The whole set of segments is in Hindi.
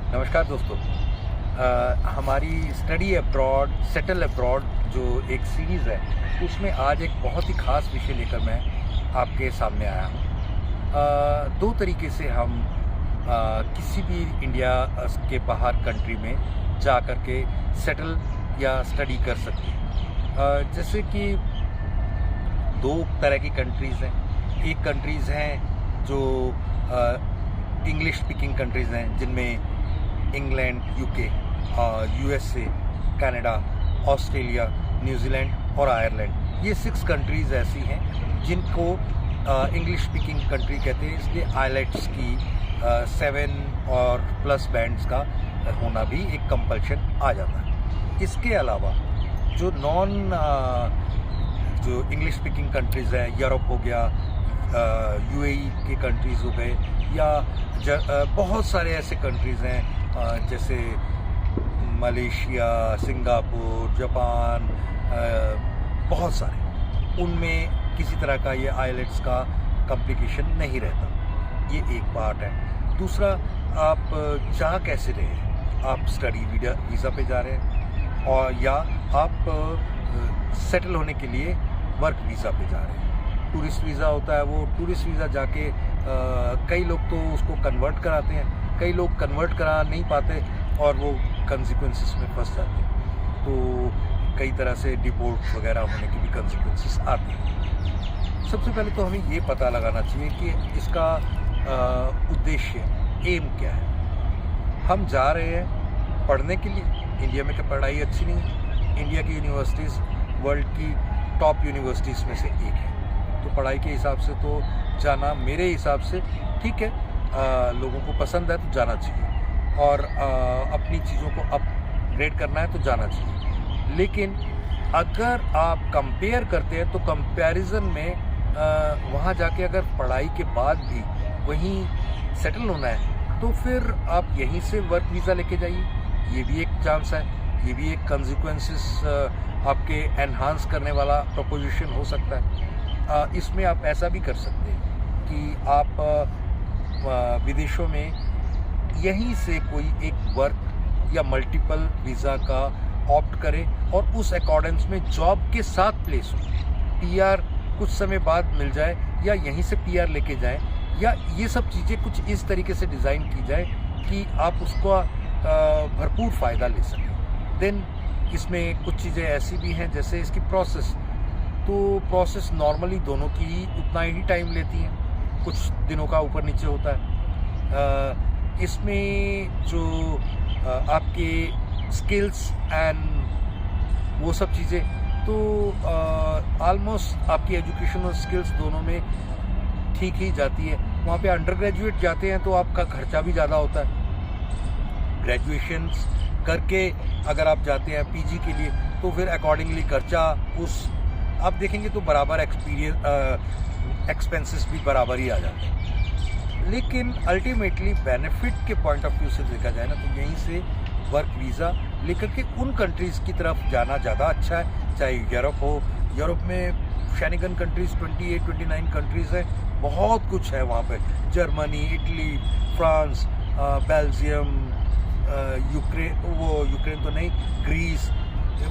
नमस्कार दोस्तों। हमारी स्टडी अब्रॉड सेटल अब्रॉड जो एक सीरीज़ है उसमें आज एक बहुत ही ख़ास विषय लेकर मैं आपके सामने आया हूँ। दो तरीके से हम किसी भी इंडिया के बाहर कंट्री में जा कर के सेटल या स्टडी कर सकते हैं। जैसे कि दो तरह की कंट्रीज़ हैं। एक कंट्रीज़ हैं जो इंग्लिश स्पीकिंग कंट्रीज़ हैं, जिनमें England, UK, USA, Canada, Australia, New Zealand और आयरलैंड, ये 6 कंट्रीज़ ऐसी हैं जिनको इंग्लिश स्पीकिंग कंट्री कहते हैं। इसलिए आईलेट्स की 7 और प्लस बैंड्स का होना भी एक कंपल्शन आ जाता है। इसके अलावा जो जो इंग्लिश स्पीकिंग कंट्रीज़ हैं, यूरोप हो गया, यूएई के कंट्रीज़ हो गए, या बहुत सारे ऐसे कंट्रीज़ हैं जैसे मलेशिया, सिंगापुर, जापान, बहुत सारे, उनमें किसी तरह का ये आईलेट्स का कॉम्प्लिकेशन नहीं रहता। ये एक पार्ट है। दूसरा, आप जा कैसे रहे हैं? आप स्टडी वीज़ा पे जा रहे हैं और या आप सेटल होने के लिए वर्क वीज़ा पे जा रहे हैं। टूरिस्ट वीज़ा होता है, वो टूरिस्ट वीज़ा जाके कई लोग तो उसको कन्वर्ट कराते हैं, कई लोग कन्वर्ट करा नहीं पाते और वो कंसिक्वेंसेस में फंस जाते हैं। तो कई तरह से डिपोर्ट वगैरह होने की भी कंसिक्वेंसेस आते हैं। सबसे पहले तो हमें ये पता लगाना चाहिए कि इसका उद्देश्य, एम क्या है। हम जा रहे हैं पढ़ने के लिए। इंडिया में तो पढ़ाई अच्छी नहीं है। इंडिया की यूनिवर्सिटीज़ वर्ल्ड की टॉप यूनिवर्सिटीज़ में से एक है, तो पढ़ाई के हिसाब से तो जाना मेरे हिसाब से ठीक है। लोगों को पसंद है तो जाना चाहिए, और अपनी चीज़ों को अपग्रेड करना है तो जाना चाहिए। लेकिन अगर आप कंपेयर करते हैं तो कंपैरिजन में वहाँ जाके अगर पढ़ाई के बाद भी वहीं सेटल होना है तो फिर आप यहीं से वर्क वीज़ा लेके जाइए। ये भी एक चांस है, ये भी एक कंसिक्वेंसेस आपके एनहांस करने वाला प्रोपोजिशन हो सकता है। इसमें आप ऐसा भी कर सकते हैं कि आप विदेशों में यहीं से कोई एक वर्क या मल्टीपल वीज़ा का ऑप्ट करें और उस अकॉर्डेंस में जॉब के साथ प्लेस हो। पीआर कुछ समय बाद मिल जाए या यहीं से पीआर लेके जाएं, या ये सब चीज़ें कुछ इस तरीके से डिज़ाइन की जाए कि आप उसका भरपूर फ़ायदा ले सकें। देन इसमें कुछ चीज़ें ऐसी भी हैं जैसे इसकी प्रोसेस। तो प्रोसेस नॉर्मली दोनों की ही उतना ही टाइम लेती हैं, कुछ दिनों का ऊपर नीचे होता है। इसमें जो आपके स्किल्स एंड वो सब चीज़ें, तो ऑलमोस्ट आपकी एजुकेशनल स्किल्स दोनों में ठीक ही जाती है। वहाँ पे अंडर ग्रेजुएट जाते हैं तो आपका खर्चा भी ज़्यादा होता है। ग्रेजुएशंस करके अगर आप जाते हैं पीजी के लिए तो फिर अकॉर्डिंगली खर्चा उस आप देखेंगे तो बराबर एक्सपेंसेस भी बराबर ही आ जाते हैं। लेकिन अल्टीमेटली बेनिफिट के पॉइंट ऑफ व्यू से देखा जाए ना तो यहीं से वर्क वीज़ा लेकर के उन कंट्रीज़ की तरफ जाना ज़्यादा अच्छा है। चाहे यूरोप हो, यूरोप में शैनिगन कंट्रीज़ 28-29 कंट्रीज़ हैं, बहुत कुछ है वहाँ पे। Germany, Italy, France, Belgium, Ukraine तो नहीं, ग्रीस,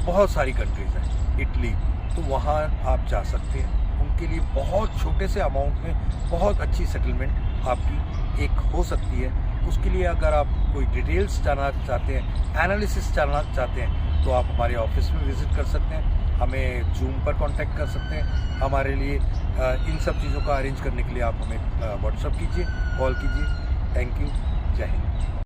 बहुत सारी कंट्रीज़ हैं, इटली। तो वहाँ आप जा सकते हैं। उनके लिए बहुत छोटे से अमाउंट में बहुत अच्छी सेटलमेंट आपकी एक हो सकती है। उसके लिए अगर आप कोई डिटेल्स जानना चाहते हैं, एनालिसिस जानना चाहते हैं, तो आप हमारे ऑफिस में विज़िट कर सकते हैं, हमें जूम पर कांटेक्ट कर सकते हैं। हमारे लिए इन सब चीज़ों का अरेंज करने के लिए आप हमें व्हाट्सएप कीजिए, कॉल कीजिए। Thank you. जय हिंद।